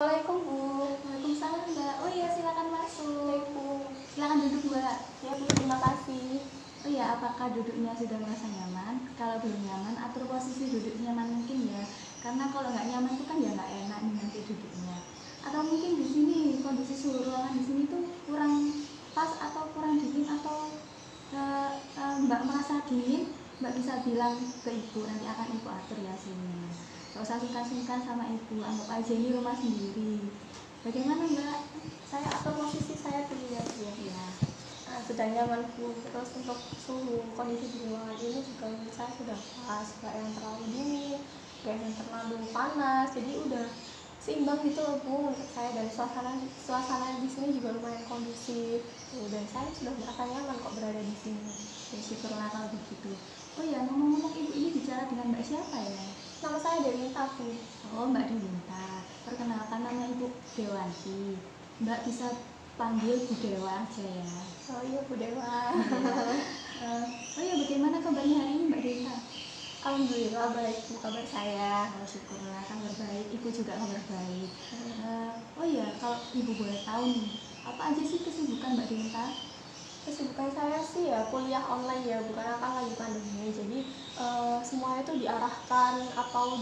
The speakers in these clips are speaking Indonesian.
Assalamualaikum Bu. Waalaikumsalam Mbak. Oh iya, silakan masuk. Bu. Silakan duduk Mbak. Ya Bu, terima kasih. Oh iya, apakah duduknya sudah merasa nyaman? Kalau belum nyaman, atur posisi duduk nyaman mungkin ya. Karena kalau nggak nyaman itu kan ya nggak enak nih nanti duduknya. Atau mungkin di sini kondisi suhu ruangan di sini tuh kurang pas atau kurang dingin atau Mbak merasa dingin, Mbak bisa bilang ke Ibu, nanti akan Ibu atur ya sini. Gak usah sungkan-sungkan sama Ibu, anggap aja ini rumah sendiri. Bagaimana Mbak? Saya atur posisi saya dulu ya Bu. Ya. Sudah nyaman Bu. Terus untuk suhu kondisi di ruangan ini juga menurut saya sudah pas, nggak yang terlalu dingin, nggak yang terlalu panas. Jadi udah seimbang gitu loh Bu menurut saya, dan suasana di sini juga lumayan kondusif. Dan saya sudah merasa nyaman kok berada di sini. Ya syukurlah kalau begitu. Oh ya, ngomong-ngomong Ibu ini bicara dengan Mbak siapa ya? Nama saya Dewinta Bu. Oh, Mbak Dewinta. Perkenalkan, nama Ibu Dewanti. Mbak bisa panggil Bu Dewa aja ya. Oh iya Bu Dewa. Oh ya, bagaimana kabarnya hari ini Mbak Dewinta? Alhamdulillah baik Bu kabar saya. Oh, syukurlah kabar baik. Ibu juga kabar baik. Oh ya, kalau Ibu boleh tahu nih, apa aja sih kesibukan Mbak Dewinta? Kesibukan saya sih ya kuliah online ya, bukan kan lagi pandemi. Jadi semuanya itu diarahkan atau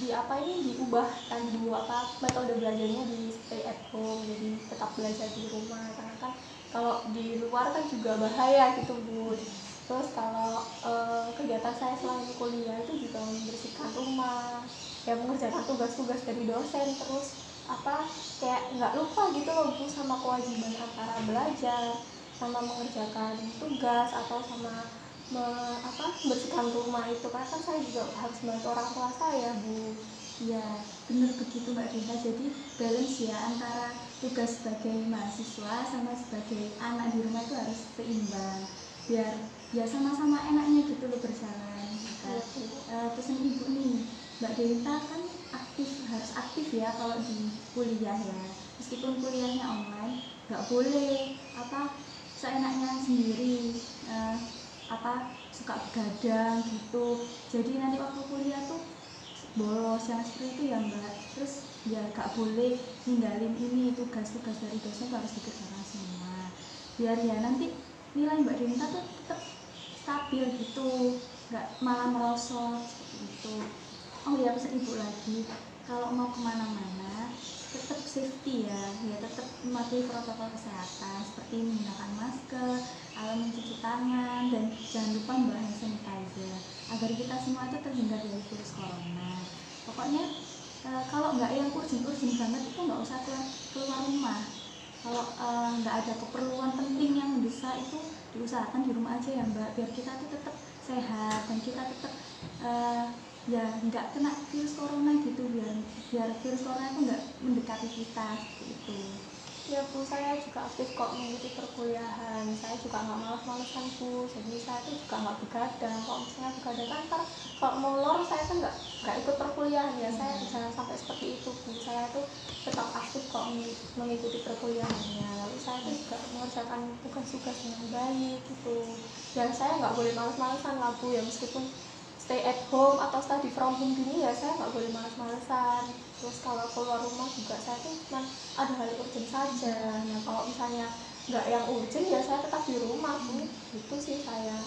diubahkan dulu metode belajarnya di stay at home, jadi tetap belajar di rumah karena kan kalau di luar kan juga bahaya gitu Bu. Terus kalau kegiatan saya selain kuliah itu juga membersihkan rumah, ya mengerjakan tugas-tugas dari dosen, terus kayak nggak lupa gitu loh Bu sama kewajiban antara belajar sama mengerjakan tugas atau sama membersihkan rumah itu, karena kan saya juga harus bantu orang tua saya Bu. Ya, benar begitu Mbak Dewinta. Jadi balance ya antara tugas sebagai mahasiswa sama sebagai anak di rumah itu harus seimbang. Biar ya sama-sama enaknya gitu loh berjalan. Pesan Ibu nih, Mbak Dewinta kan harus aktif ya kalau di kuliah ya. Meskipun kuliahnya online, nggak boleh seenaknya sendiri, suka begadang gitu. Jadi nanti waktu kuliah tuh bolos yang seperti itu ya Mbak. Terus ya gak boleh ninggalin ini, tugas-tugas dari dosen harus dikerjakan semua biar ya nanti nilai Mbak Dewinta tuh tetap stabil gitu, gak malah merosot seperti itu. Oh ya, pesan Ibu lagi, kalau mau kemana-mana tetap safety ya tetap mematuhi protokol kesehatan seperti menggunakan masker, alat mencuci tangan, dan jangan lupa membawa hand sanitizer agar kita semua itu terhindar dari virus corona. Pokoknya kalau nggak yang urgent banget itu nggak usah keluar rumah. Kalau nggak ada keperluan penting yang mendesak itu diusahakan di rumah aja ya Mbak, biar kita tuh tetap sehat dan kita tetap ya nggak kena virus corona gitu, biar virus corona itu nggak mendekati kita seperti itu. Ya Bu, saya juga aktif kok mengikuti perkuliahan. Saya juga nggak malas-malesan Bu. Jadi saya tuh juga nggak begadang. Kalau misalnya begadang kan ntar kalau mau lor saya kan nggak ikut perkuliahan ya. Saya jangan sampai seperti itu Bu. Saya tuh tetap aktif kok mengikuti perkuliahannya. Lalu saya tuh juga mengerjakan tugas-tugas dengan baik gitu. Dan saya nggak boleh malas-malesan lah Bu ya, meskipun stay at home atau study from home gini ya saya nggak boleh malas-malesan. Terus kalau keluar rumah juga saya tuh cuma ada hal urgent saja. Nah kalau misalnya nggak yang urgent ya saya tetap di rumah Bu. Itu sih saya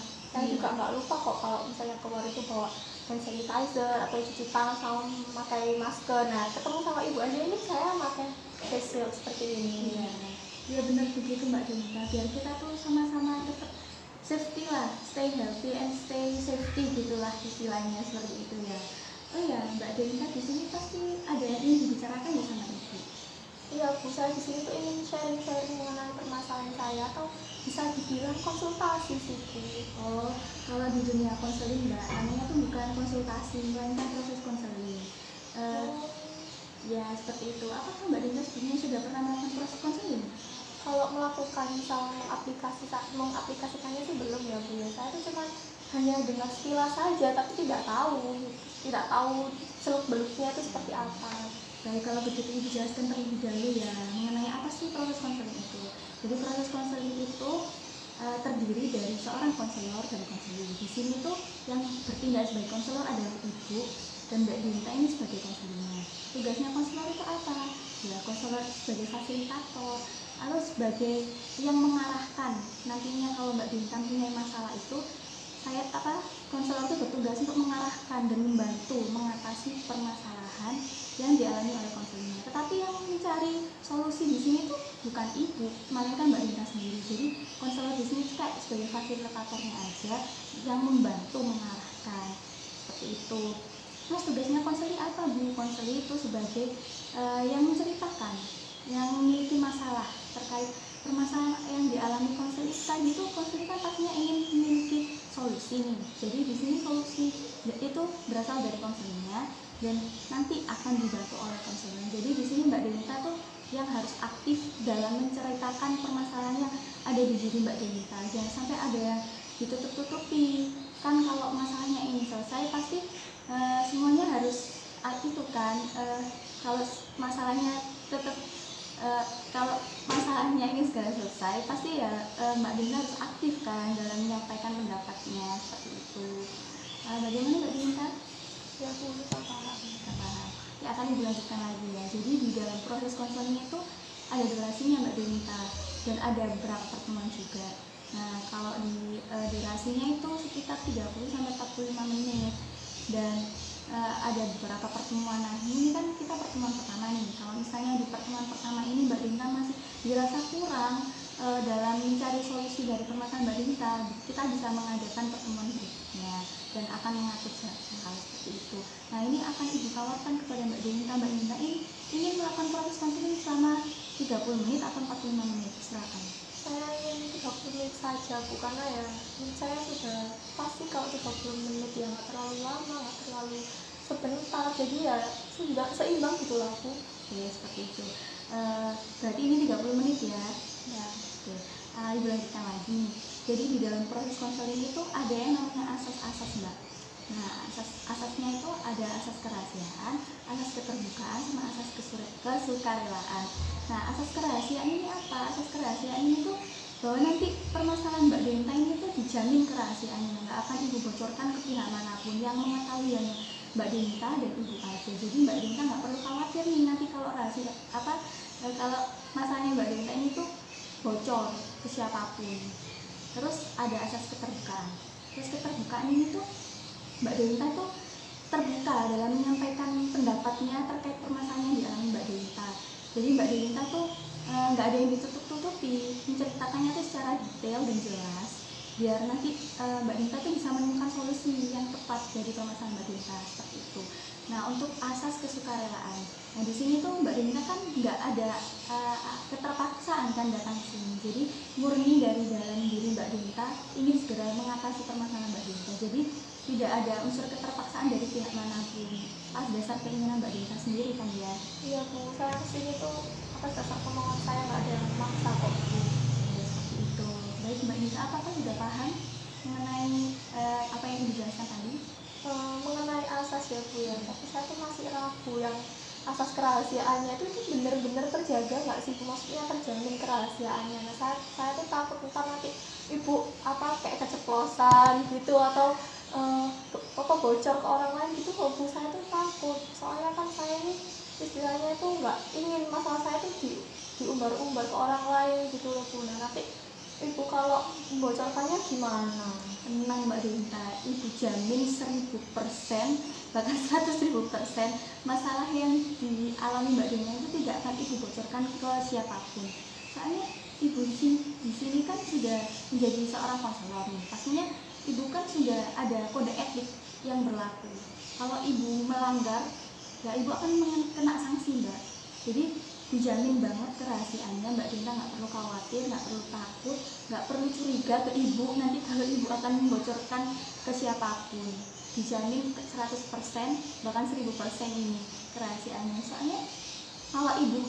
juga nggak lupa kok kalau misalnya keluar itu bawa hand sanitizer atau cuci tangan sama memakai masker. Nah ketemu sama Ibu aja ini saya pakai face shield seperti ini. Ya benar begitu Mbak Dewinta, biar kita tuh sama-sama tetap safety lah, stay healthy and stay safety gitulah istilahnya, seperti itu ya. Oh ya Mbak Dewinta, di sini pasti ada yang ingin dibicarakan ya sama Ibu. Iya Bu, saya di sini tuh ingin sharing mengenai permasalahan saya, atau bisa dibilang konsultasi sih Bu. Oh, kalau di dunia konseling Mbak, namanya tuh bukan konsultasi, melainkan proses konseling. Ya seperti itu. Apakah Mbak Dewinta sebelumnya sudah pernah melakukan proses konseling? Kalau melakukan misalnya mengaplikasikannya sih belum ya Bu ya. Saya tuh cuma hanya dengar sekilas saja, tapi tidak tahu seluk beluknya itu seperti apa. Baik, kalau begitu Ibu jelaskan terlebih dahulu ya mengenai apa sih proses konseling itu. Jadi proses konseling itu terdiri dari seorang konselor dan konseling. Di sini tuh yang bertindak sebagai konselor adalah Ibu dan Mbak Dinta ini sebagai konselingnya. Tugasnya konselor itu apa? ya konselor sebagai fasilitator atau sebagai yang mengarahkan. Nantinya kalau Mbak Dinta punya masalah itu, konselor itu bertugas untuk mengarahkan dan membantu mengatasi permasalahan yang dialami oleh konselornya. Tetapi yang mencari solusi di sini tuh bukan ibu, melainkan Mbak Dinta sendiri. Jadi konselor di sini kayak sebagai fasilitatornya aja yang membantu mengarahkan seperti itu. Terus tugasnya konselor apa Bu? Konselor itu sebagai yang menceritakan, yang memiliki masalah terkait permasalahan yang dialami konselor tadi itu. Konselor kan pastinya ingin memiliki solusi nih. Jadi di sini solusi itu berasal dari konselornya dan nanti akan dibantu oleh konselor. Jadi di sini Mbak Dinta tuh yang harus aktif dalam menceritakan permasalahan yang ada di diri Mbak Dinta. Jangan sampai ada yang ditutup-tutupi. Kan kalau masalahnya ini selesai pasti semuanya harus itu kan. Kalau masalahnya tetap kalau masalahnya ini segera selesai, pasti ya Mbak Dinta harus aktif kan dalam menyampaikan pendapatnya seperti itu. Bagaimana Mbak Dinta? Ya aku paham. Ya akan dilanjutkan lagi ya. Jadi di dalam proses konseling itu ada durasinya Mbak Dinta dan ada beberapa pertemuan juga. Nah kalau di durasinya itu sekitar 30-45 menit dan ada beberapa pertemuan. Nah ini kan kita pertemuan pertama nih. Kalau misalnya di pertemuan pertama ini Mbak Dinta masih dirasa kurang dalam mencari solusi dari permasalahan Mbak Dinta, kita bisa mengadakan pertemuan berikutnya dan akan mengatur hal seperti itu. Nah ini akan Ibu tawarkan kepada Mbak Dinta. Mbak Dinta ini ingin melakukan proses konseling selama 30 menit atau 45 menit, silakan. Saya ingin 30 menit saja Bu, karena ya saya sudah pasti kalau 30 menit ya nggak terlalu lama, nggak terlalu sebentar, jadi ya sudah seimbang gitu lah Bu. Oke, seperti itu. Berarti ini 30 menit ya? Ya. Oke, Ibu lanjutkan lagi. Jadi di dalam proses konseling itu ada yang namanya asas-asas Mbak. Nah asasnya itu ada asas kerahasiaan, asas keterbukaan, sama asas kesukarelaan. Nah asas kerahasiaan ini apa? Asas kerahasiaan ini tuh bahwa nanti permasalahan Mbak Dinta ini tuh dijamin kerahasiaannya, nggak akan Ibu bocorkan ke pihak manapun. Yang mengetahui hanya Mbak Dinta dan Ibu aja. Jadi Mbak Dinta nggak perlu khawatir nih nanti kalau rahasia kalau masalahnya Mbak Dinta ini tuh bocor ke siapapun. Terus ada asas keterbukaan. Terus keterbukaan ini tuh Mbak Dinta tuh terbuka dalam menyampaikan pendapatnya terkait permasalahan yang dialami Mbak Dinta. Jadi Mbak Dinta tuh nggak ada yang ditutup-tutupi, menceritakannya tuh secara detail dan jelas, biar nanti Mbak Dinta tuh bisa menemukan solusi yang tepat dari permasalahan Mbak Dinta seperti itu. Nah untuk asas kesukarelaan, nah di sini tuh Mbak Dinta kan nggak ada keterpaksaan kan datang ke sini. Jadi murni dari dalam diri Mbak Dinta ingin segera mengatasi permasalahan Mbak Dinta. Jadi tidak ada unsur keterpaksaan dari pihak manapun, atas dasar keinginan Mbak Dinta sendiri kan ya? Iya Bu, saya kesini tuh atas dasar kemauan saya, nggak ada yang memaksa kok Bu. Ya, seperti itu. Baik Mbak Dinta, apakah sudah paham mengenai apa yang dijelaskan tadi? Mengenai asas ya Bu ya, tapi saya tuh masih ragu yang asas kerahasiaannya itu benar-benar terjaga nggak sih Bu? Maksudnya terjamin kerahasiaannya. Nah saya tuh takut ntar nanti Ibu kayak keceplosan gitu atau bocor ke orang lain gitu kok Bu. Saya tuh takut, soalnya kan saya ini istilahnya itu nggak ingin masalah saya tuh diumbar-umbar ke orang lain gitu loh Bu. Nah nanti Ibu kalau membocorkannya gimana? Tenang Mbak Dinta, Ibu jamin 1000%, bahkan 100.000% masalah yang dialami Mbak Dinta itu tidak akan Ibu bocorkan ke siapapun. Soalnya Ibu di sini kan sudah menjadi seorang konselor nih. Pastinya Ibu kan sudah ada kode etik yang berlaku. Kalau Ibu melanggar, ya Ibu akan kena sanksi Mbak. Jadi dijamin banget kerahasiaannya. Mbak Dinta nggak perlu khawatir, nggak perlu takut, nggak perlu curiga ke Ibu nanti kalau Ibu akan membocorkan ke siapapun. Dijamin 100%, bahkan 1000% ini kerahasiaannya. Soalnya kalau Ibu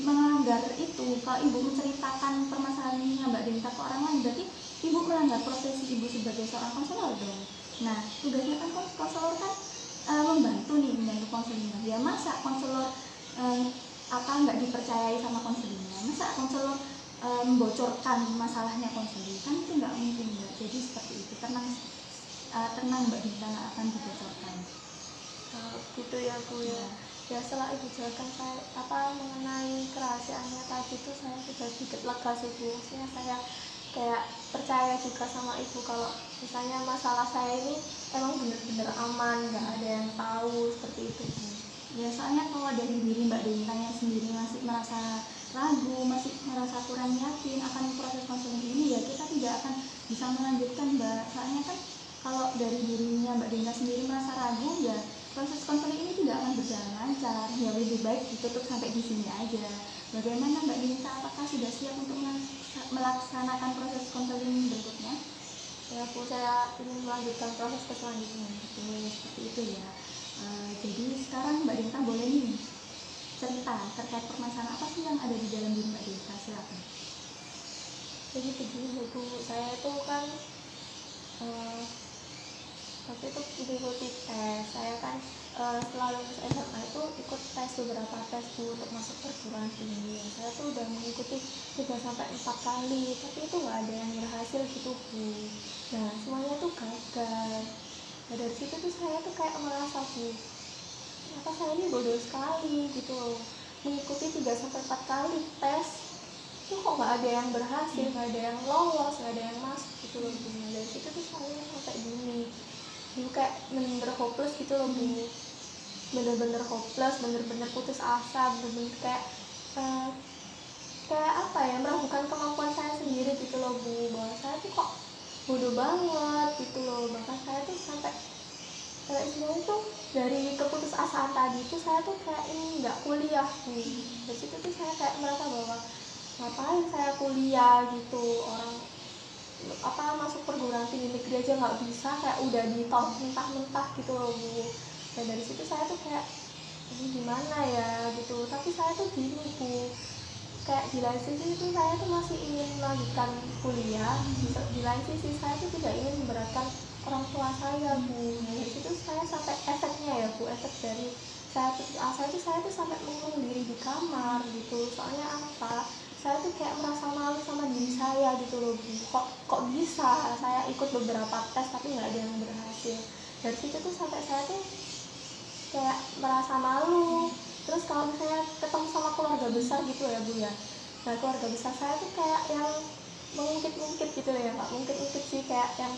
melanggar itu, kalau Ibu menceritakan permasalahannya Mbak Dinta ke orang lain, berarti Ibu melanggar profesi Ibu sebagai seorang konselor dong. Nah tugasnya kan konselor kan membantu konselingnya. Ya masa konselor nggak dipercayai sama konselingnya, masa konselor membocorkan masalahnya konseling, kan itu nggak mungkin Mbak. Jadi seperti itu, tenang Mbak Dinta, nggak akan dibocorkan. Gitu ya Bu ya. Ya setelah ibu jelaskan saya mengenai kerahasiaannya tadi itu, saya sudah sedikit lega sih Bu. Maksudnya saya kayak percaya juga sama ibu kalau misalnya masalah saya ini emang bener-bener aman, nggak ada yang tahu seperti itu Bu. Ya soalnya kalau dari diri Mbak Dentanya sendiri masih merasa ragu, masih merasa kurang yakin akan proses konseling ini, ya kita tidak akan bisa melanjutkan Mbak. Soalnya kan kalau dari dirinya Mbak Denta sendiri merasa ragu, ya proses konseling ini tidak akan berjalan lancar. Ya lebih baik ditutup sampai di sini aja. Bagaimana Mbak Denta, apakah sudah siap untuk melaksanakan proses konseling berikutnya? Ya Bu, saya ingin melanjutkan proses ke selanjutnya. Seperti itu ya. Jadi sekarang Mbak Denta boleh nih cerita terkait permasalahan apa sih yang ada di dalam diri Mbak Denta, silakan. Jadi begini Bu, saya itu kan waktu itu mengikuti tes. Saya kan setelah lulus SMA itu ikut tes beberapa tes Bu untuk masuk perguruan tinggi. Saya tuh udah mengikuti 3-4 kali, tapi itu nggak ada yang berhasil gitu Bu. Nah semuanya tuh gagal. Nah dari situ tuh saya tuh kayak merasa Bu, kenapa saya ini bodoh sekali gitu loh, mengikuti 3-4 kali tes itu kok nggak ada yang berhasil, nggak ada yang lolos, nggak ada yang masuk gitu loh Bu. Nah dari situ tuh saya sampai gini Bu, kayak bener-bener hopeless gitu loh Bu, bener-bener hopeless, bener-bener putus asa, bener-bener kayak kayak apa ya, meragukan kemampuan saya sendiri gitu loh Bu, bahwa saya tuh kok bodoh banget gitu loh. Bahkan saya tuh sampai istilahnya tuh dari keputusasaan tadi tuh saya tuh kayak ini nggak kuliah Bu. Dari situ tuh saya kayak merasa bahwa ngapain saya kuliah gitu, orang masuk perguruan tinggi negeri aja nggak bisa, kayak udah ditolak mentah-mentah gitu loh Bu. Dan dari situ saya tuh kayak ini gimana ya gitu, tapi saya tuh gini Bu, kayak di lain sisi itu saya tuh masih ingin melanjutkan kuliah, di lain sisi saya tuh tidak ingin memberatkan orang tua saya Bu. Nah dari situ saya sampai efeknya ya Bu, efek dari saya putus asa itu saya tuh sampai mengurung diri di kamar gitu. Soalnya apa, saya tuh kayak merasa malu sama diri saya gitu loh Bu, kok bisa saya ikut beberapa tes tapi nggak ada yang berhasil. Dari situ tuh sampai saya tuh kayak merasa malu. Terus kalau misalnya ketemu sama keluarga besar gitu ya Bu ya, nah keluarga besar saya tuh kayak yang mengungkit-ungkit gitu ya, nggak mungkit-ungkit sih, kayak yang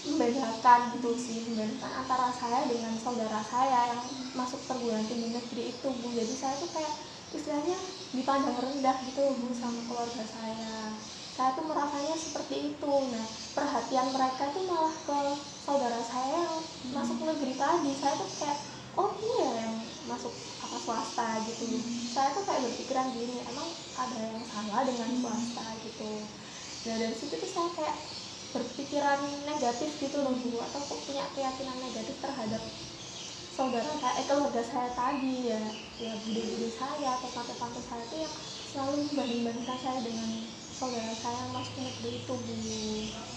membedakan gitu sih, membedakan antara saya dengan saudara saya yang masuk perguruan tinggi negeri itu Bu. Jadi saya tuh kayak istilahnya dipandang rendah gitu Bu sama keluarga saya tuh merasanya seperti itu. Nah perhatian mereka tuh malah ke saudara saya yang masuk negeri tadi. Saya tuh kayak oh iya yang masuk swasta gitu. Saya tuh kayak berpikiran gini, emang ada yang salah dengan swasta gitu. Nah dari situ tuh saya kayak berpikiran negatif gitu loh Bu, atau kok punya keyakinan negatif terhadap keluarga saya tadi ya, bude-bude saya atau tante-tante saya tuh yang selalu membanding-bandingkan saya dengan saudara saya yang masuk negeri itu Bu.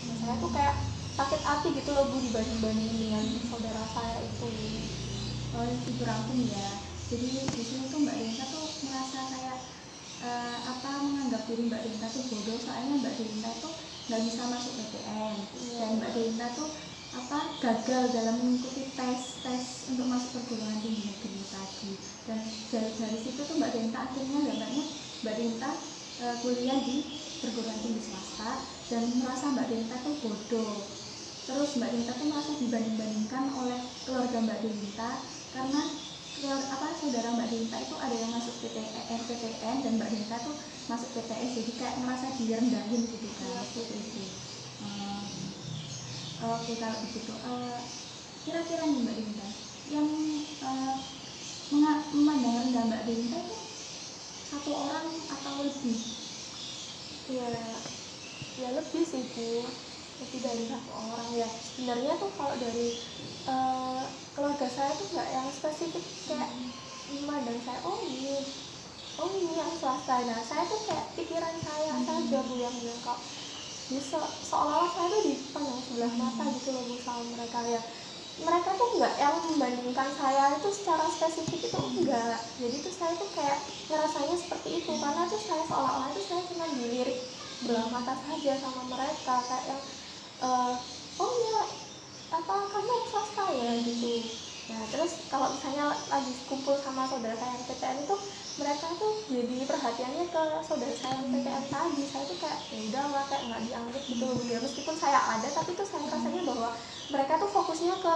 Nah, saya tuh kayak sakit hati gitu loh Bu dibanding-bandingin dengan saudara saya itu. Oh itu rangkum ya. Jadi di sini tuh Mbak Denta tuh merasa kayak menganggap diri Mbak Denta tuh bodoh, soalnya Mbak Denta tuh nggak bisa masuk PTN, dan Mbak Denta tuh gagal dalam mengikuti tes untuk masuk perguruan tinggi negeri tadi. Dan dari situ tuh Mbak Denta akhirnya gambarnya Mbak Denta kuliah di perguruan tinggi swasta dan merasa Mbak Denta tuh bodoh. Terus Mbak Denta tuh merasa dibanding-bandingkan oleh keluarga Mbak Denta karena saudara Mbak Denta itu ada yang masuk PTN dan Mbak Denta tuh masuk PTS, jadi kayak merasa direndahin gitu kan. Seperti itu. Oke kalau begitu, kira-kira nih Mbak Denta yang memandang rendah Mbak Denta itu satu orang atau lebih? Ya lebih sih Bu, lebih dari satu orang ya. Sebenarnya tuh kalau dari keluarga saya tuh nggak yang spesifik kayak memandang saya oh ini yang swasta. Nah saya tuh kayak pikiran saya saja Bu yang bilang kok bisa, seolah-olah saya tuh dipandang sebelah mata gitu loh Bu sama mereka ya. Mereka tuh nggak yang membandingkan saya itu secara spesifik itu enggak. Jadi tuh saya tuh kayak ngerasanya seperti itu karena tuh saya seolah-olah tuh saya cuma dilirik belah mata saja sama mereka, kayak yang oh ya kamu swasta ya gitu. Nah terus kalau misalnya lagi kumpul sama saudara saya yang PTN itu, mereka tuh jadi perhatiannya ke saudara saya yang PTN tadi. Saya tuh kayak ya udah lah, kayak nggak dianggap gitu ya, meskipun saya ada tapi tuh saya rasanya bahwa mereka tuh fokusnya ke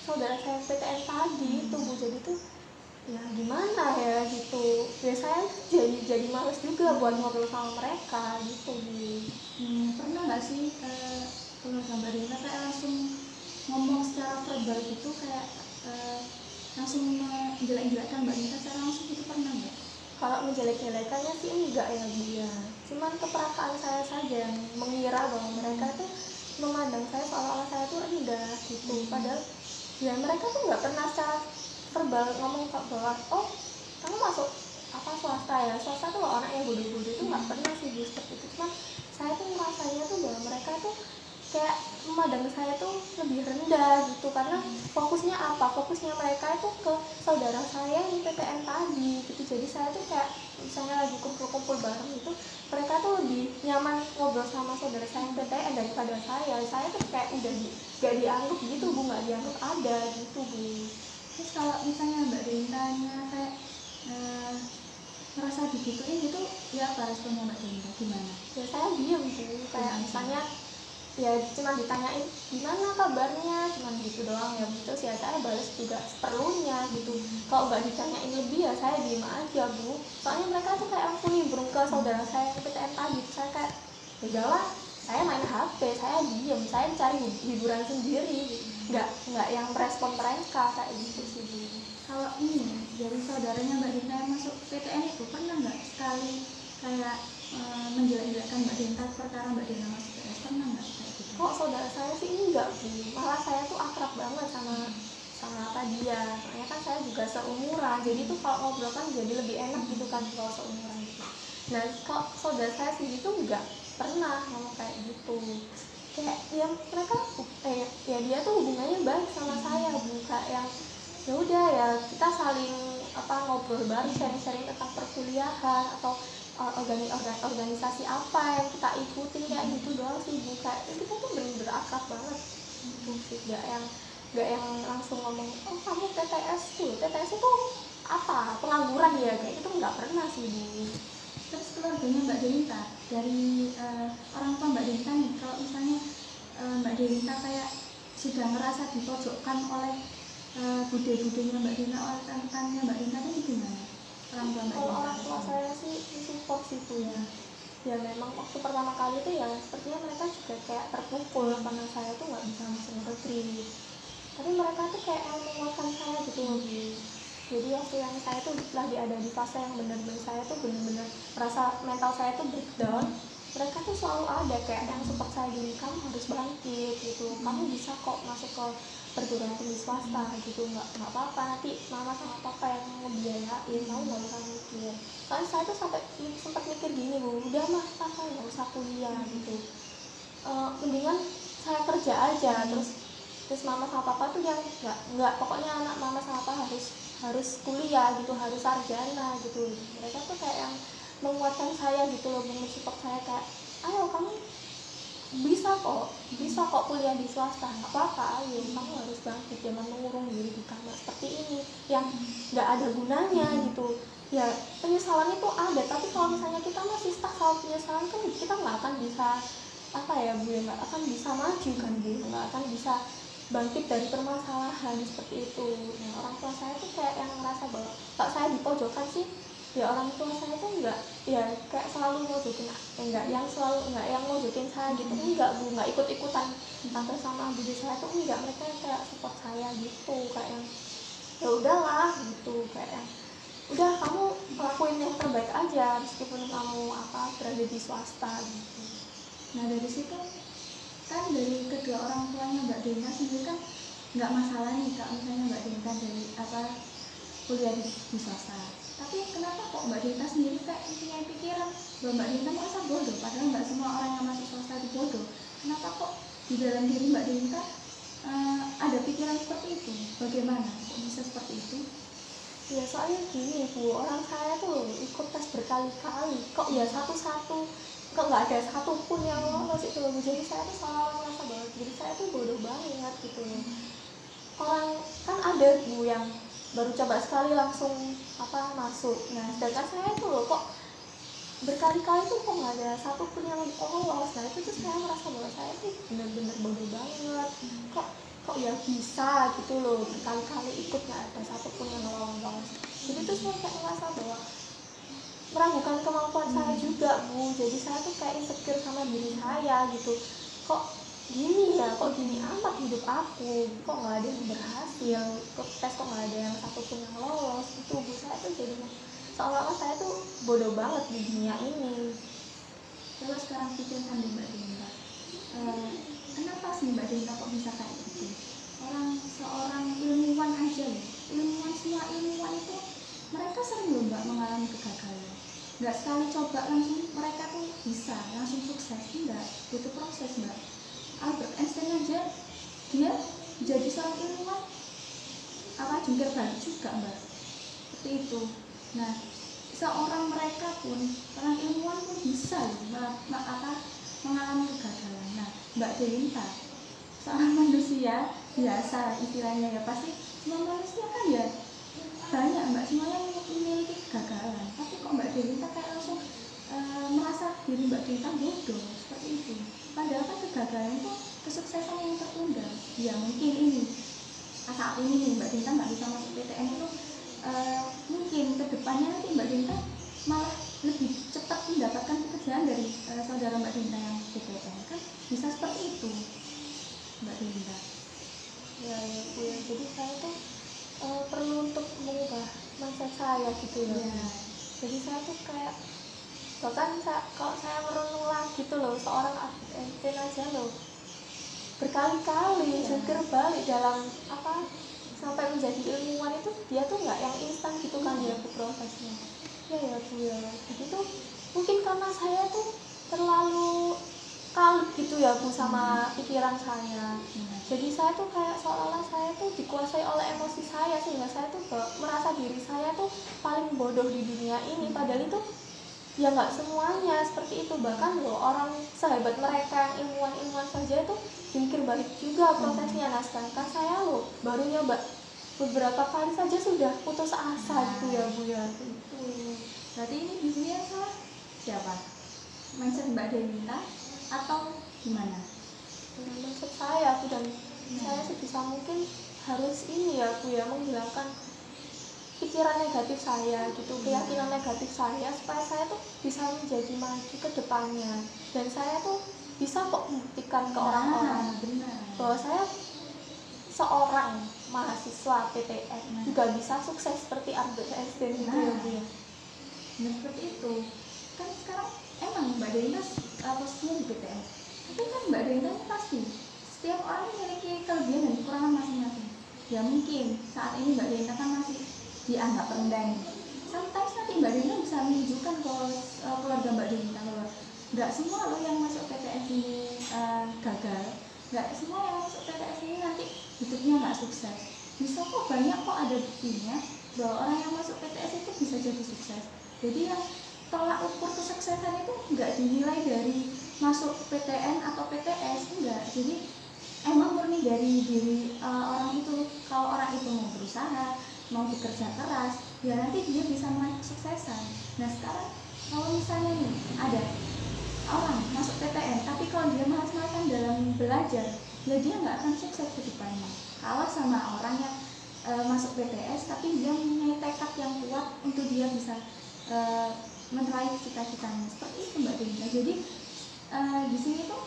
saudara saya yang PTN tadi itu Bu. Jadi tuh ya gimana ya gitu ya, saya jadi males juga buat ngobrol sama mereka gitu Bu. Pernah nggak sih keluarga Mbak Rina kayak langsung ngomong secara verbal gitu, kayak langsung menjelek-jelekkan Mbak Rina secara langsung gitu, pernah nggak? Kalau menjelek-jelekannya sih enggak ya Bu ya, cuman keperasaan saya saja yang mengira bahwa mereka tuh memandang saya seolah-olah saya tuh rendah gitu, padahal ya mereka tuh nggak pernah secara verbal ngomong ke bahwa oh kamu masuk apa swasta ya, swasta tuh loh anaknya bodoh-bodoh, itu nggak pernah sih Bu seperti itu. Cuman saya tuh merasanya tuh bahwa mereka tuh kayak memandang saya tuh lebih rendah gitu, karena fokusnya apa, fokusnya mereka itu ke saudara saya yang PTN tadi gitu. Jadi saya tuh kayak misalnya lagi kumpul-kumpul bareng itu, mereka tuh lebih nyaman ngobrol sama saudara saya yang PTN daripada saya tuh kayak udah gak dianggap gitu Bu, gak dianggap ada gitu Bu. Terus kalau misalnya Mbak Rintanya kayak merasa digituin gitu, ya apa responnya Mbak Rinta, gimana? Ya saya diem Bu, kayak misalnya ya cuma ditanyain gimana kabarnya, cuma gitu doang ya. Terus ya saya balas juga seperlunya gitu. Kalau nggak ditanyain lebih ya saya diem aja Bu. Soalnya mereka tuh kayak langsung nimbrung ke saudara saya yang PTN tadi. Saya kayak ya udahlah, saya main HP, saya diem, saya cari hiburan sendiri, nggak yang merespon mereka kayak gitu sih Bu. Kalau ini dari saudaranya Mbak Rinta yang masuk PTN itu, pernah nggak sekali kayak menjelek-jelekkan Mbak Rinta perkara Mbak Rinta masuk PTN, pernah nggak kayak gitu? Kok saudara saya sih enggak Bu, malah saya tuh akrab banget sama apa dia, soalnya kan saya juga seumuran, jadi tuh kalau ngobrol kan jadi lebih enak gitu kan kalau seumuran gitu. Nah kalau saudara saya sendiri tuh enggak pernah ngomong kayak gitu, kayak yang mereka ya dia tuh hubungannya baik sama saya Bu, kayak yang ya udah ya kita saling apa ngobrol bareng, sharing-sharing tentang perkuliahan atau organisasi apa yang kita ikutin kayak gitu doang sih Bu. Kayak kita tuh bener-bener akrab banget gitu sih, nggak yang langsung ngomong oh kamu TTS tuh, TTS itu apa pengangguran ya, kayak gitu nggak pernah sih Bu. Terus keluarganya Mbak Rinta, dari orang tua Mbak Rinta nih, kalau misalnya Mbak Rinta kayak sudah merasa dipojokkan oleh bude-budenya Mbak Rinta, oleh tante-tantenya Mbak Rinta, itu gimana? Orang tua Mbak Kalau Rinta? orang tua saya sih support sih Bu ya. Ya memang waktu pertama kali tuh ya sepertinya mereka juga kayak terpukul karena saya tuh nggak bisa masuk negeri. Tapi mereka tuh kayak yang menguatkan saya gitu loh Bu. Jadi waktu yang saya tuh lagi ada di fase yang benar-benar saya tuh benar-benar merasa mental saya tuh breakdown, mereka tuh selalu ada kayak yang support saya, gini kamu harus bangkit gitu, kamu bisa kok masuk ke perguruan tinggi swasta gitu, nggak apa-apa, nanti mama sama papa yang ngebiayain, kamu nggak usah mikir. Soalnya saya tuh sampai sempat mikir gini Bu, udah mah papa nggak usah kuliah gitu, mendingan saya kerja aja, terus mama sama papa tuh yang nggak pokoknya anak mama sama papa harus kuliah gitu, harus sarjana gitu. Mereka tuh kayak yang menguatkan saya gitu loh, mensupport saya kayak ayo kamu bisa kok kuliah di swasta, nggak apa-apa, ayo kamu harus bangkit, jangan mengurung diri di kamar seperti ini yang nggak ada gunanya gitu. Ya penyesalan itu ada, tapi kalau misalnya kita masih stuck sama penyesalan kan kita nggak akan bisa apa ya Bu, nggak akan bisa maju kan Bu, nggak akan bisa bangkit dari permasalahan seperti itu. Nah orang tua saya tuh kayak yang ngerasa bahwa kalau saya dipojokkan sih, ya orang tua saya tuh enggak ya kayak selalu mojokin, enggak yang selalu enggak yang mojokin saya gitu, enggak Bu, enggak ikut-ikutan tante sama bude saya tuh enggak, mereka kayak support saya gitu, kayak yang ya udahlah gitu, kayak yang udah kamu lakuin yang terbaik aja meskipun kamu apa berada di swasta gitu. Nah dari situ kan dari kedua orang tuanya Mbak Rinta sendiri kan nggak masalah nih kalau misalnya Mbak Rinta dari apa kuliah di swasta. Tapi kenapa kok Mbak Rinta sendiri kayak punya pikiran bahwa Mbak Rinta merasa bodoh, padahal nggak semua orang yang masuk swasta itu bodoh. Kenapa kok di dalam diri Mbak Rinta ada pikiran seperti itu? Bagaimana kok bisa seperti itu? Ya soalnya gini Bu, orang saya tuh ikut tes berkali-kali, kok ya satu-satu, kok nggak ada satupun yang lolos itu loh Bu. Jadi saya tuh selalu merasa bahwa diri saya tuh bodoh banget gitu loh. orang kan ada Bu yang baru coba sekali langsung masuk. Nah sedangkan saya itu loh kok berkali-kali tuh kok nggak ada satupun yang lolos. Nah itu tuh saya merasa bahwa saya tuh bener-bener bodoh banget. Kok ya bisa gitu loh, berkali-kali ikut nggak ada satupun yang lolos. Jadi tuh saya kayak merasa bahwa meragukan kemampuan saya juga Bu. Jadi saya tuh kayak insecure sama diri saya gitu. Kok gini ya, kok gini amat hidup aku, kok nggak ada yang berhasil, kok tes kok nggak ada yang satupun yang lolos. Itu Bu, saya tuh jadinya seolah-olah saya tuh bodoh banget di dunia ini. Coba sekarang pikirkan deh Mbak Dinta, kenapa sih Mbak Dinta kok bisa kayak gitu? Seorang ilmuwan aja loh, semua ilmuwan itu mereka sering loh Mbak mengalami kegagalan. Nggak sekali coba langsung mereka tuh bisa langsung sukses, enggak, butuh proses Mbak. Albert Einstein aja dia jadi seorang ilmuwan jungkir balik juga Mbak, seperti itu. Nah seorang ilmuwan pun bisa mengalami kegagalan. Nah Mbak Delinta seorang manusia biasa istilahnya ya, pasti semua manusia kan ya banyak Mbak, semuanya memiliki kegagalan. Tapi kok Mbak Delinta kayak langsung merasa diri Mbak Delinta bodoh seperti itu, padahal kan kegagalan itu kesuksesan yang tertunda. Ya mungkin ini saat ini nih Mbak Delinta nggak bisa masuk PTN itu, mungkin kedepannya nanti Mbak Delinta malah lebih cepat mendapatkan pekerjaan dari saudara Mbak Delinta yang PTN, kan bisa seperti itu Mbak Delinta. Ya Bu ya, jadi saya tuh perlu untuk mengubah mindset saya gitu loh. Ya. Jadi saya tuh kayak bahkan kalau saya merenung lagi tuh loh, seorang Albert Einstein aja loh berkali-kali jungkir balik dalam sampai menjadi ilmuwan itu, dia tuh nggak yang instan gitu kan dia prosesnya. Ya Bu ya, jadi tuh mungkin karena saya tuh terlalu kalut gitu ya Bu sama pikiran saya. Jadi saya tuh kayak seolah-olah saya tuh dikuasai oleh emosi saya, sehingga saya tuh merasa diri saya tuh paling bodoh di dunia ini. Padahal itu ya nggak semuanya seperti itu. Bahkan loh orang sehebat mereka yang ilmuwan saja itu jungkir balik juga prosesnya. Nah sedangkan saya loh baru nyoba beberapa kali saja sudah putus asa gitu ya Bu ya. Berarti ini di sini yang salah siapa? Mindset Mbak Delinta atau gimana? Mindset saya Bu, dan saya sebisa mungkin harus ini ya Bu ya, menghilangkan pikiran negatif saya gitu, keyakinan negatif saya, supaya saya tuh bisa menjadi maju ke depannya, dan saya tuh bisa kok membuktikan ke orang-orang bahwa saya seorang mahasiswa PTN juga bisa sukses seperti Albert Einstein gitu ya Bu ya. Nah seperti itu kan sekarang emang Mbak Delinta posisinya di PTN, tapi kan Mbak Delinta ini pasti setiap orang memiliki kelebihan dan kekurangan masing-masing. Ya mungkin saat ini Mbak Delinta kan masih dianggap rendah nih. Sometimes nanti Mbak Delinta bisa menunjukkan ke keluarga Mbak Delinta bahwa nggak semua loh yang masuk PTS ini gagal, nggak semua yang masuk PTS ini nanti hidupnya nggak sukses. Bisa kok, banyak kok ada buktinya bahwa orang yang masuk PTS itu bisa jadi sukses. Jadi yang tolak ukur kesuksesan itu nggak dinilai dari masuk PTN atau PTS, enggak. Jadi emang murni dari diri orang itu. Kalau orang itu mau berusaha, mau bekerja keras, ya nanti dia bisa meraih kesuksesan. Nah sekarang kalau misalnya nih ada orang masuk PTN tapi kalau dia malas-malasan dalam belajar, ya dia nggak akan sukses ke depannya. Kalah sama orang yang masuk PTS tapi dia mempunyai tekad yang kuat untuk dia bisa meraih cita-citanya. Seperti itu Mbak Delinta. Jadi di sini tuh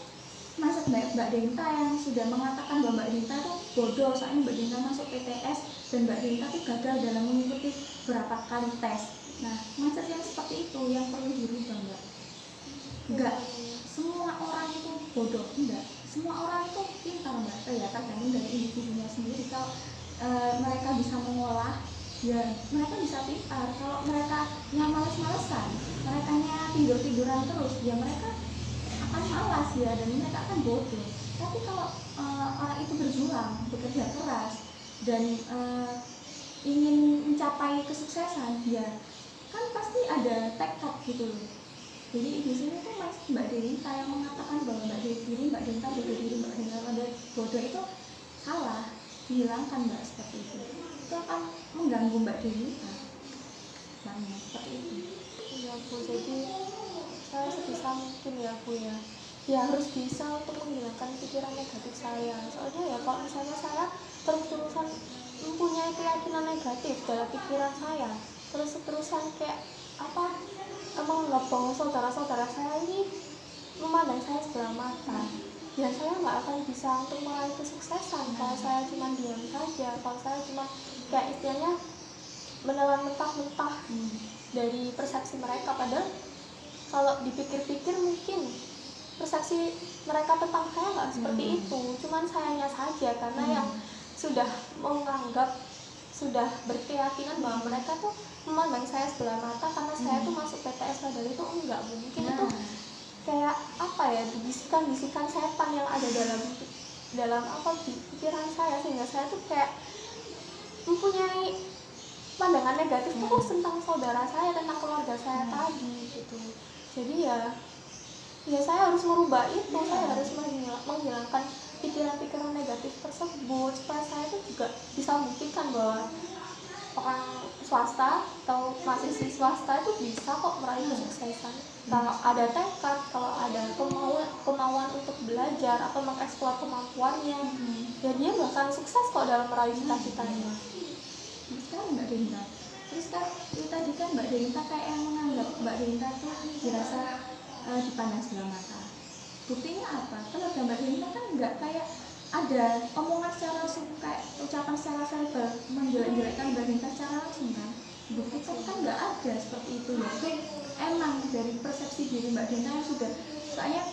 masa Mbak Delinta yang sudah mengatakan bahwa Mbak Delinta tuh bodoh soalnya Mbak Delinta masuk PTS dan Mbak Delinta tuh gagal dalam mengikuti berapa kali tes. Nah mindset yang seperti itu yang perlu dirubah Mbak. Enggak semua orang itu bodoh, enggak, semua orang itu pintar Mbak. Ya tergantung dari individunya sendiri. Kalau mereka bisa mengolah, ya mereka bisa pintar. Kalau mereka yang males-malesan, mereka tidur-tiduran terus, ya mereka akan malas ya, dan mereka akan bodoh. Tapi kalau orang itu berjuang, bekerja keras, dan ingin mencapai kesuksesan, ya kan pasti ada tekad gitu loh. Jadi di sini tuh Mbak Delinta yang mengatakan bahwa Mbak Delinta bodoh diri, Mbak Delinta bodoh itu salah. dihilangkan Mbak seperti itu akan mengganggu Mbak Denita banyak seperti itu. Iya Bu, jadi saya sebisa mungkin ya Bu ya harus bisa untuk menghilangkan pikiran negatif saya. Soalnya ya kalau misalnya saya terus-terusan mempunyai keyakinan negatif dalam pikiran saya, terus-terusan kayak apa, menganggap bahwa saudara-saudara saya ini memandang saya sebelah mata, ya saya nggak akan bisa untuk meraih kesuksesan kalau saya cuma diam saja, kalau saya cuma kayak istilahnya menelan mentah-mentah dari persepsi mereka. Padahal kalau dipikir-pikir mungkin persepsi mereka tentang saya nggak seperti itu, cuman sayanya saja karena yang sudah menganggap, sudah berkeyakinan bahwa mereka tuh memandang saya sebelah mata karena saya tuh masuk PTS, padahal itu enggak, mungkin itu kayak apa ya, bisikan-bisikan setan yang ada dalam apa di pikiran saya, sehingga saya tuh kayak mempunyai pandangan negatif terus tentang saudara saya, tentang keluarga saya tadi gitu. Jadi ya saya harus merubah itu, saya harus menghilangkan pikiran-pikiran negatif tersebut supaya saya itu juga bisa membuktikan bahwa orang swasta atau mahasiswa swasta itu bisa kok meraih kesuksesan kalau ada tekad, kalau ada kemauan untuk belajar atau mengeksplor kemampuannya, ya dia bahkan sukses kok dalam meraih cita-citanya. Sekarang Mbak Denita, terus kan tadi kan Mbak Denita kayak yang menganggap Mbak Denita itu dirasa dipandang sebelah mata. Buktinya apa? Kalau Mbak Denita kan nggak kayak ada omongan secara langsung, kayak ucapan secara verbal menjelek-jelekkan Mbak Denita secara langsung kan. Bukti kan nggak ada seperti itu ya. Itu emang dari persepsi diri Mbak Denita yang sudah, soalnya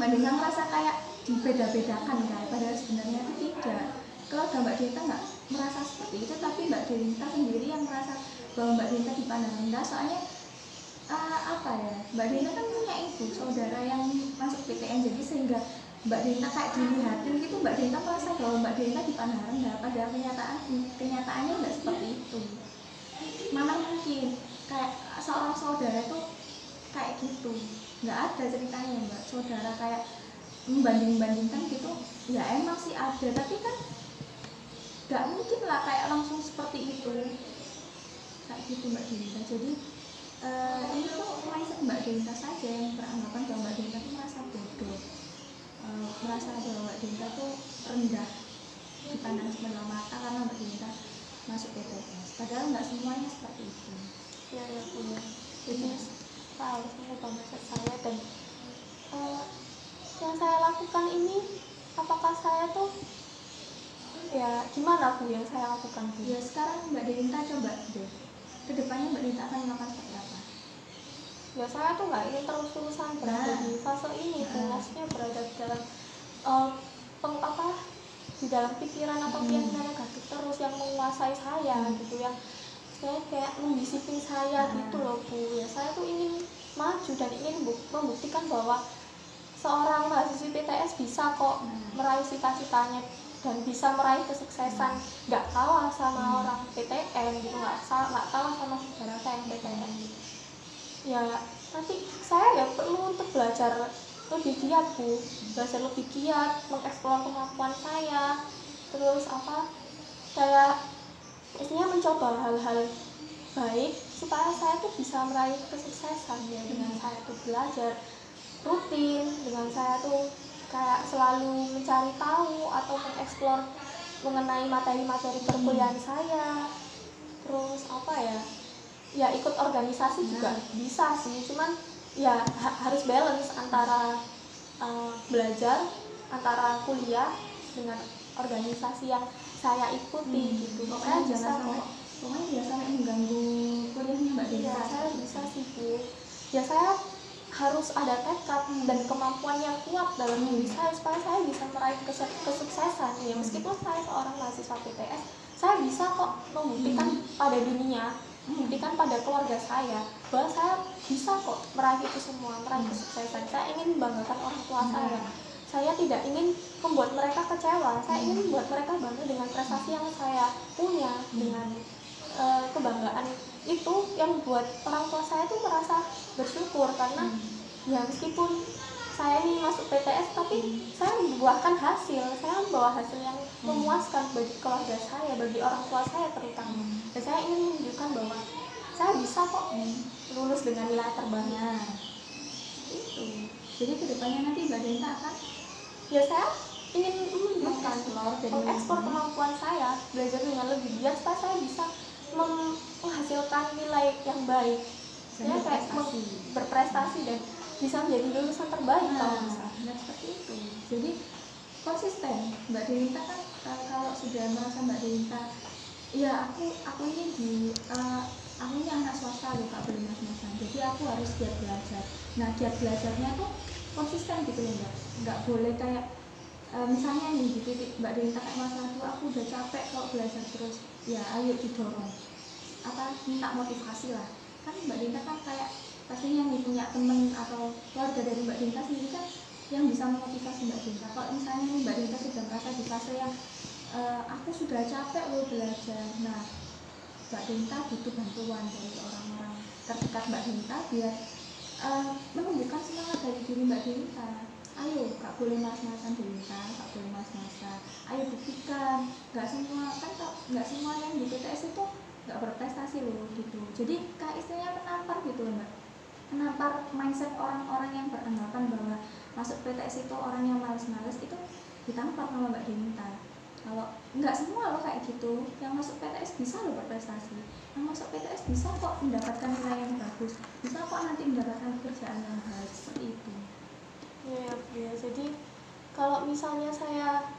Mbak Denita merasa kayak dibeda-bedakan kan, padahal sebenarnya itu tidak. Kalau Mbak Denita nggak merasa seperti itu, tapi Mbak Denita sendiri yang merasa bahwa Mbak Denita dipandang rendah. Soalnya apa ya, Mbak Denita kan punya ibu saudara yang masuk PTN, jadi sehingga Mbak Denita kayak dilihatin gitu, Mbak Denita merasa bahwa Mbak Denita dipandang rendah, padahal kenyataannya nggak seperti itu. Mana mungkin kayak seorang saudara itu kayak gitu, nggak ada ceritanya Mbak, saudara kayak membanding-bandingkan gitu. Ya emang sih ada, tapi kan nggak mungkin lah kayak langsung seperti itu kayak gitu Mbak Denita. Jadi ini tuh mindset Mbak Denita saja yang beranggapan bahwa Mbak Denita tuh merasa bodoh, merasa bahwa Mbak Denita tuh rendah, dipandang sebelah mata karena Mbak Denita masuk PTS, padahal nggak semuanya seperti itu. Ya punya. Jadi saya harus mengubah mindset saya, dan yang saya lakukan ini, apakah saya tuh ya gimana Bu yang saya lakukan Bu? Ya sekarang Mbak Denita coba deh, kedepannya Mbak Denita akan melakukan seperti apa? Ya saya tuh nggak ingin terus-terusan berada di fase ini, maksudnya berada di dalam di dalam pikiran atau keyakinan negatif terus yang menguasai saya gitu, yang saya kayak membisikin saya gitu loh Bu. Ya saya tuh ingin maju dan ingin membuktikan bahwa seorang mahasiswi PTS bisa kok meraih cita-citanya dan bisa meraih kesuksesan, nggak kalah sama orang PTN gitu, nggak kalah sama saudara saya yang PTN gitu. Ya nanti saya ya perlu untuk belajar lebih giat Bu, belajar lebih giat, mengeksplor kemampuan saya, terus saya istilahnya mencoba hal-hal baik supaya saya tuh bisa meraih kesuksesan ya, dengan saya tuh belajar rutin, dengan saya tuh kayak selalu mencari tahu atau mengeksplor mengenai materi-materi perkuliahan saya, terus ya ikut organisasi juga bisa sih, cuman ya harus balance antara belajar, antara kuliah dengan organisasi yang saya ikuti gitu. Pokoknya jangan sampai mengganggu kuliahnya Mbak Denita. Ya saya bisa sih Bu. Ya saya harus ada tekad dan kemampuan yang kuat dalam diri saya supaya saya bisa meraih kesuksesan. Ya meskipun saya seorang mahasiswa PTS, saya bisa kok membuktikan pada dunia, membuktikan pada keluarga saya bahwa saya bisa kok meraih itu semua, meraih kesuksesan. Saya ingin membanggakan orang tua saya. Saya tidak ingin membuat mereka kecewa. Saya ingin membuat mereka bangga dengan prestasi yang saya punya, dengan kebanggaan itu yang buat orang tua saya tuh merasa bersyukur, karena ya meskipun saya ini masuk PTS tapi saya membuahkan hasil, saya membawa hasil yang memuaskan bagi keluarga saya, bagi orang tua saya terutama. Dan saya ingin menunjukkan bahwa saya bisa kok lulus dengan nilai terbaik. Nah, itu. Jadi kedepannya nanti Mbak Denta akan Ya saya ingin menunjukkan, mengekspor kemampuan saya, belajar dengan lebih giat supaya saya bisa menghasilkan nilai yang baik. Saya kayak berprestasi dan bisa menjadi lulusan terbaik kalau bisa. Nah, seperti itu. Jadi konsisten. Mbak Denta kan kalau sudah merasa Mbak Denta, ya aku ini aku ini anak swasta loh, Kak, boleh mas-masan. Jadi aku harus giat belajar. Nah, giat belajarnya tuh konsisten gitu loh Mbak. Nggak boleh kayak misalnya nih di titik Mbak Denta kayak masalah tuh aku udah capek kalau belajar terus. Ya ayo didorong. Minta motivasi lah. Kan Mbak Denta kan kayak pastinya nih punya temen atau keluarga dari Mbak Denta sendiri kan yang bisa memotivasi Mbak Denta. Kalau misalnya nih Mbak Denta sudah merasa di fase yang aku sudah capek loh belajar. Nah, Mbak Denta butuh bantuan dari orang-orang terdekat Mbak Denta biar menumbuhkan semangat dari diri Mbak Denta. Ayo, gak boleh mas-masan Denta, gak boleh mas-masan. Ayo buktikan, gak semua yang di PTS itu gak berprestasi loh gitu. Jadi kayak istilahnya menampar gitu loh Mbak. Menampar mindset orang-orang yang beranggapan bahwa masuk PTS itu orang yang males-males, itu ditampar sama Mbak Denta. Kalau nggak semua loh kayak gitu, yang masuk PTS bisa loh berprestasi, yang masuk PTS bisa kok mendapatkan nilai yang bagus, bisa kok nanti mendapatkan pekerjaan yang baik, seperti itu. Ya, jadi kalau misalnya saya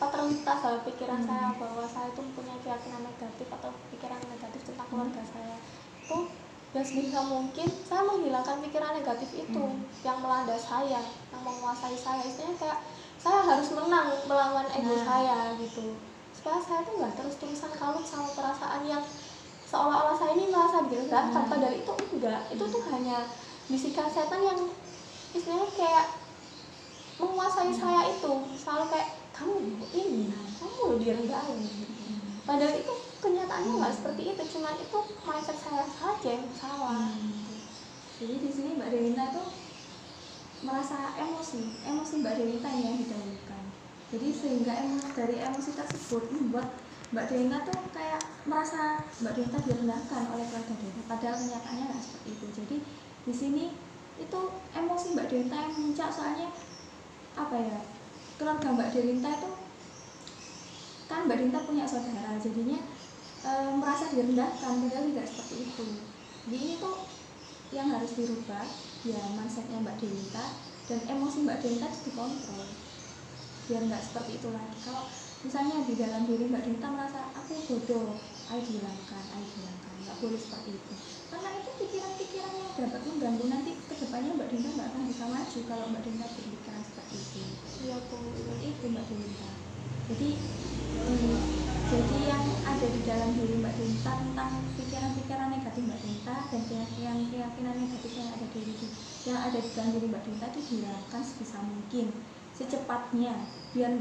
terlintas dalam pikiran saya bahwa saya itu mempunyai keyakinan negatif atau pikiran negatif tentang keluarga saya, itu ya sebisa mungkin saya menghilangkan pikiran negatif itu yang melanda saya, yang menguasai saya. Istilahnya kayak saya harus menang melawan ego saya gitu, supaya saya tuh nggak terus-terusan kalut sama perasaan yang seolah-olah saya ini merasa direndahkan, padahal itu enggak. Itu tuh hanya bisikan setan yang istilahnya kayak menguasai saya itu, selalu kayak kamu ini, kamu lo direndahin gitu. Padahal itu kenyataannya nggak seperti itu, cuman itu mindset saya saja yang salah. Jadi di sini Mbak Denta tuh merasa emosi Mbak Denta yang didahulukan. Jadi sehingga dari emosi tersebut membuat Mbak Denta tuh kayak merasa Mbak Denta direndahkan oleh keluarga Denta, padahal kenyataannya nggak seperti itu. Jadi di sini itu emosi Mbak Denta yang muncul, soalnya keluarga Mbak Denta itu kan Mbak Denta punya saudara, jadinya merasa direndahkan, padahal tidak seperti itu. Jadi ini tuh yang harus dirubah, ya mindsetnya Mbak Denta, dan emosi Mbak Denta itu dikontrol biar nggak seperti itu lagi. Kalau misalnya di dalam diri Mbak Denta merasa aku bodoh, ayo dihilangkan, nggak boleh seperti itu, karena itu pikiran-pikiran yang dapat mengganggu nanti kedepannya Mbak Denta nggak akan bisa maju kalau Mbak Denta berpikiran seperti itu. Iya Bu, itu Mbak Denta. Jadi yang ada di dalam diri Mbak Denta tentang pikiran-pikiran negatif Mbak Denta dan keyakinan negatif yang ada di dalam diri Mbak Denta itu dihilangkan sebisa mungkin, secepatnya, biar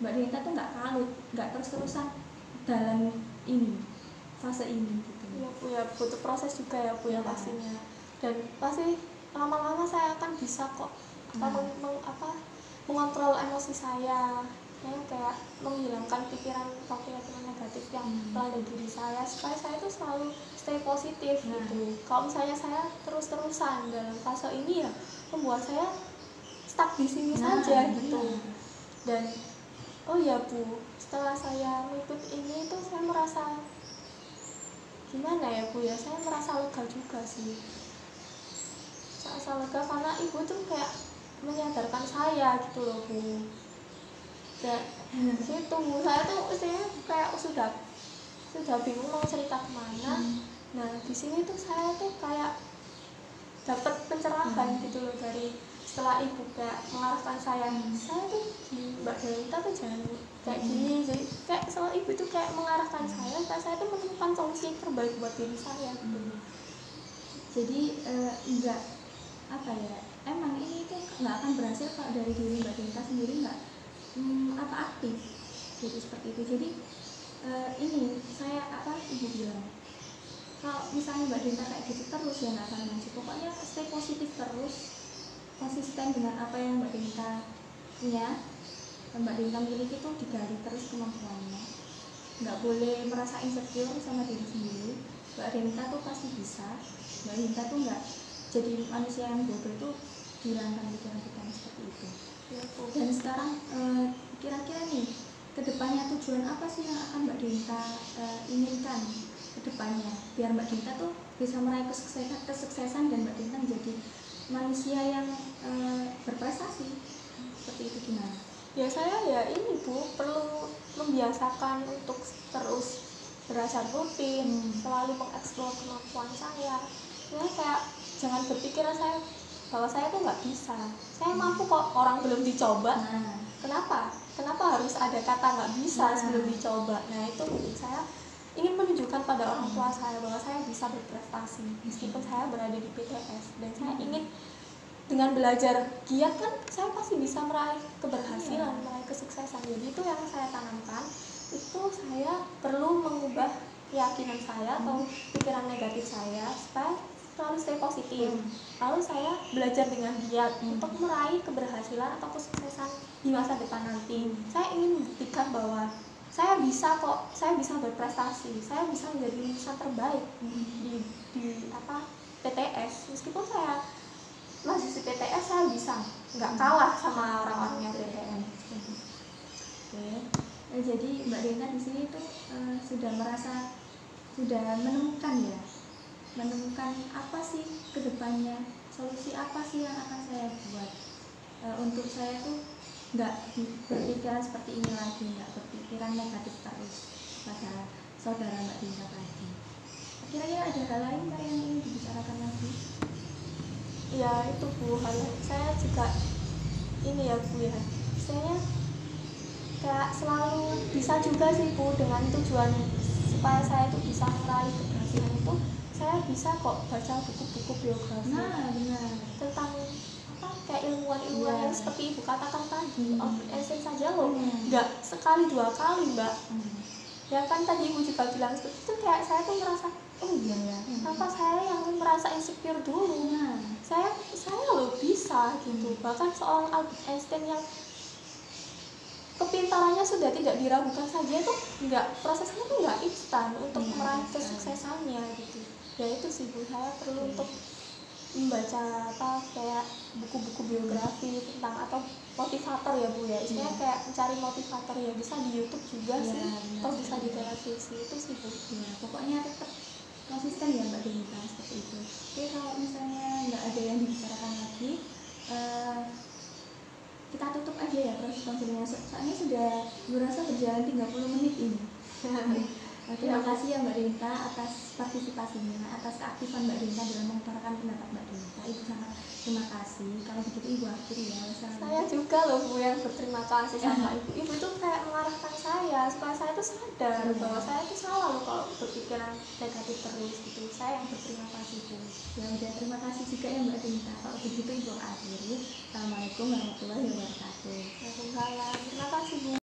Mbak Denta tuh nggak kalut, nggak terus-terusan dalam fase ini gitu. Iya Bu, ya butuh proses juga ya Bu ya pastinya, dan pasti lama-lama saya akan bisa kok mengontrol emosi saya, kayak menghilangkan pikiran negatif yang melanda diri saya, supaya saya tuh selalu stay positif gitu. Kalau misalnya saya terus-terusan dalam fase ini, ya membuat saya stuck di sini saja gitu. Dan oh ya Bu, setelah saya mengikuti ini tuh saya merasa gimana ya Bu ya, saya merasa lega juga sih. Saya lega karena ibu tuh kayak menyadarkan saya gitu loh Bu. Dan situ saya tuh kayak sudah bingung mau cerita kemana. Nah di sini tuh saya tuh kayak dapat pencerahan gitu loh, dari setelah ibu kayak mengarahkan saya tuh Mbak Denta tuh jangan kayak gini. Jadi kayak setelah ibu tuh kayak mengarahkan saya tuh menemukan solusi yang terbaik buat diri saya gitu. Jadi enggak emang ini tuh nggak akan berhasil kalau dari diri Mbak Denta sendiri nggak aktif, jadi seperti itu. Jadi ini saya ibu bilang, kalau misalnya Mbak Denta kayak gitu terus ya nggak akan maju. Pokoknya stay positif terus, konsisten dengan apa yang Mbak Dinta punya, Mbak Dinta miliki itu digali terus kemampuannya. Nggak boleh merasa insecure sama diri sendiri. Mbak Dinta tuh pasti bisa. Mbak Dinta tuh nggak jadi manusia yang bodoh itu dihilangkan pikiran-pikiran seperti itu. Ya, Bu. Dan sekarang kira-kira nih kedepannya tujuan apa sih yang akan Mbak Dinta inginkan kedepannya biar Mbak Dinta tuh bisa meraih kesuksesan dan Mbak Dinta menjadi manusia yang berprestasi seperti itu, gimana? Ya saya ya ini Bu, perlu membiasakan untuk terus belajar rutin, selalu mengeksplor kemampuan saya. Sebenarnya kayak jangan berpikiran saya bahwa saya tuh nggak bisa. Saya mampu kok, orang belum dicoba. Kenapa harus ada kata nggak bisa sebelum dicoba? Nah itu saya ingin menunjukkan pada orang tua saya bahwa saya bisa berprestasi meskipun saya berada di PTS, dan saya ingin dengan belajar giat kan saya pasti bisa meraih keberhasilan, meraih kesuksesan. Jadi itu yang saya tanamkan, itu saya perlu mengubah keyakinan saya atau pikiran negatif saya supaya selalu stay positif. Lalu saya belajar dengan giat untuk meraih keberhasilan atau kesuksesan di masa depan nanti. Saya ingin membuktikan bahwa saya bisa kok, saya bisa berprestasi, saya bisa menjadi lulusan terbaik di PTS. Meskipun saya masih di PTS, saya bisa nggak kalah sama orang-orang yang PTN. Oke. Jadi Mbak Dinta di sini tuh sudah menemukan apa sih kedepannya, solusi apa sih yang akan saya buat untuk saya tuh nggak berpikiran seperti ini lagi, nggak berpikiran negatif terus pada saudara Mbak Dinta tadi. Kira-kira ada hal lain Mbak yang ingin dibicarakan lagi? Ya itu Bu, hal saya juga ini ya Bu ya, saya kayak selalu bisa juga sih Bu, dengan tujuan supaya saya itu bisa meraih keberhasilan itu, saya bisa kok baca buku-buku biografi Benar. tentang kayak ilmuwan-ilmuwan yang seperti Ibu katakan tadi. Albert Einstein saja loh nggak sekali dua kali Mbak. Ya kan tadi Ibu juga bilang seperti itu, kayak saya tuh merasa oh iya ya, kenapa saya yang merasa insecure dulu. Saya loh bisa gitu. Bahkan seorang Albert Einstein yang kepintarannya sudah tidak diragukan saja itu prosesnya tuh nggak instan untuk meraih kesuksesannya gitu. Ya itu sih Bu, saya perlu untuk membaca kayak buku-buku biografi tentang atau motivator ya Bu ya, istilahnya kayak mencari motivator ya, bisa di YouTube juga sih, atau bisa di televisi. Itu sih Bu. Pokoknya tetap konsisten ya Mbak Dinta seperti itu. Oke, kalau misalnya nggak ada yang dibicarakan lagi, kita tutup aja ya proses konselingnya, soalnya sudah berasa berjalan 30 menit ini. Terima kasih ya Mbak Dinta atas partisipasinya, atas keaktifan Mbak Dinta dalam mengutarakan pendapat Mbak Dinta. Ibu sangat terima kasih. Kalau begitu Ibu akhiri ya. Saya juga loh Bu yang berterima kasih sama Ibu. Ibu itu kayak mengarahkan saya supaya saya itu sadar bahwa saya itu salah loh kalau berpikiran negatif terus gitu. Saya yang berterima kasih Bu. Ya udah, terima kasih juga ya Mbak Dinta. Kalau begitu Ibu akhiri. Assalamualaikum warahmatullahi wabarakatuh. Waalaikumsalam. Terima kasih Bu.